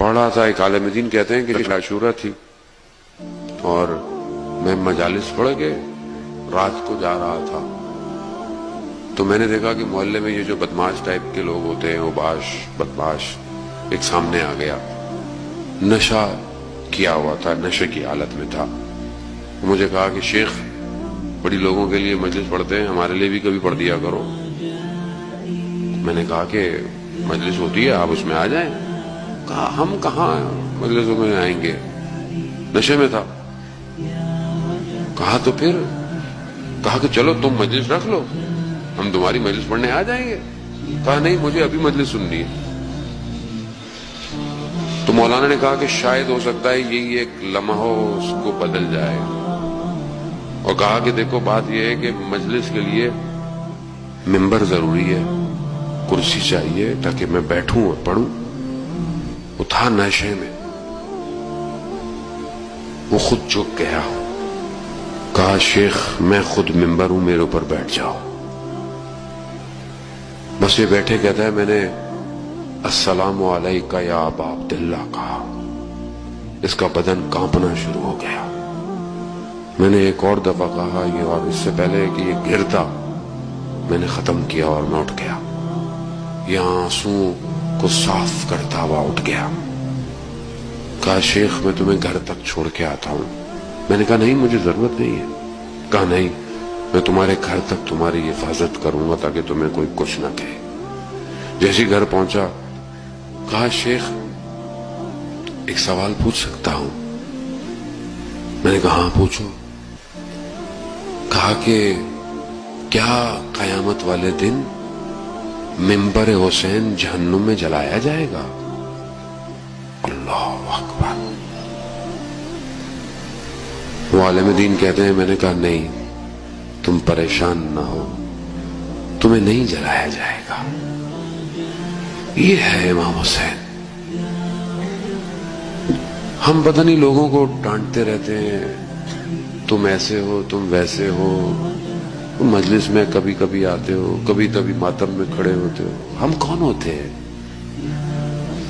پڑھ رہا تھا، ایک عالم دین کہتے ہیں کہ عاشورہ تھی اور میں مجالس پڑھ کے رات کو جا رہا تھا، تو میں نے دیکھا کہ محلے میں یہ جو بدماش ٹائپ کے لوگ ہوتے ہیں، اوباش بدماش، ایک سامنے آ گیا، نشہ کیا ہوا تھا، نشے کی حالت میں تھا. مجھے کہا کہ شیخ بڑی لوگوں کے لیے مجلس پڑھتے ہیں، ہمارے لیے بھی کبھی پڑھ دیا کرو. میں نے کہا کہ مجلس ہوتی ہے، آپ اس میں آ جائیں. کہا ہم کہاں مجلسوں میں آئیں گے، نشے میں تھا. کہا تو پھر، کہا کہ چلو تم مجلس رکھ لو، ہم تمہاری مجلس پڑھنے آ جائیں گے. کہا نہیں، مجھے ابھی مجلس سننی ہے. تو مولانا نے کہا کہ شاید ہو سکتا ہے یہی ایک لمحہ اس کو بدل جائے، اور کہا کہ دیکھو بات یہ ہے کہ مجلس کے لیے ممبر ضروری ہے، کرسی چاہیے تاکہ میں بیٹھوں اور پڑھوں. وہ تھا نشے میں، وہ خود چک گیا. کہا شیخ میں خود ممبر ہوں، میرے اوپر بیٹھ جاؤ. بس یہ بیٹھے کہتا ہے میں نے السلام علیکہ یا ابا عبداللہ کہا. اس کا بدن کانپنا شروع ہو گیا. میں نے ایک اور دفعہ کہا یہ، اور اس سے پہلے کہ یہ گرتا میں نے ختم کیا اور میں اٹھ گیا. یہ آنسوں کو صاف کرتا ہوا اٹھ گیا. کہا شیخ میں تمہیں گھر تک چھوڑ کے آتا ہوں. میں نے کہا نہیں، مجھے ضرورت نہیں ہے. کہا نہیں، میں تمہارے گھر تک تمہاری حفاظت کروں گا تاکہ تمہیں کوئی کچھ نہ کہے. جیسے گھر پہنچا کہا شیخ ایک سوال پوچھ سکتا ہوں؟ میں نے کہا ہاں پوچھو. کہا کہ کیا قیامت والے دن ممبر حسین جہنم میں جلایا جائے گا؟ اللہ اکبر. وہ عالم دین کہتے ہیں میں نے کہا نہیں، تم پریشان نہ ہو، تمہیں نہیں جلایا جائے گا. یہ ہے امام حسین. ہم پتہ نہیں لوگوں کو ڈانٹتے رہتے ہیں، تم ایسے ہو، تم ویسے ہو، مجلس میں کبھی کبھی آتے ہو، کبھی کبھی ماتم میں کھڑے ہوتے ہو. ہم کون ہوتے ہیں؟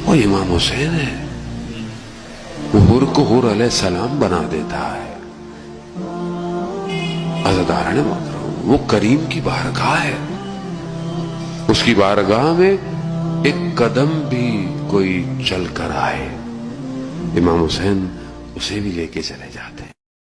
وہ امام حسین ہے. وہ حر کو حر علیہ السلام بنا دیتا ہے. عزاداران محترم، وہ کریم کی بارگاہ ہے. اس کی بارگاہ میں ایک قدم بھی کوئی چل کر آئے، امام حسین اسے بھی لے کے چلے جاتے ہیں.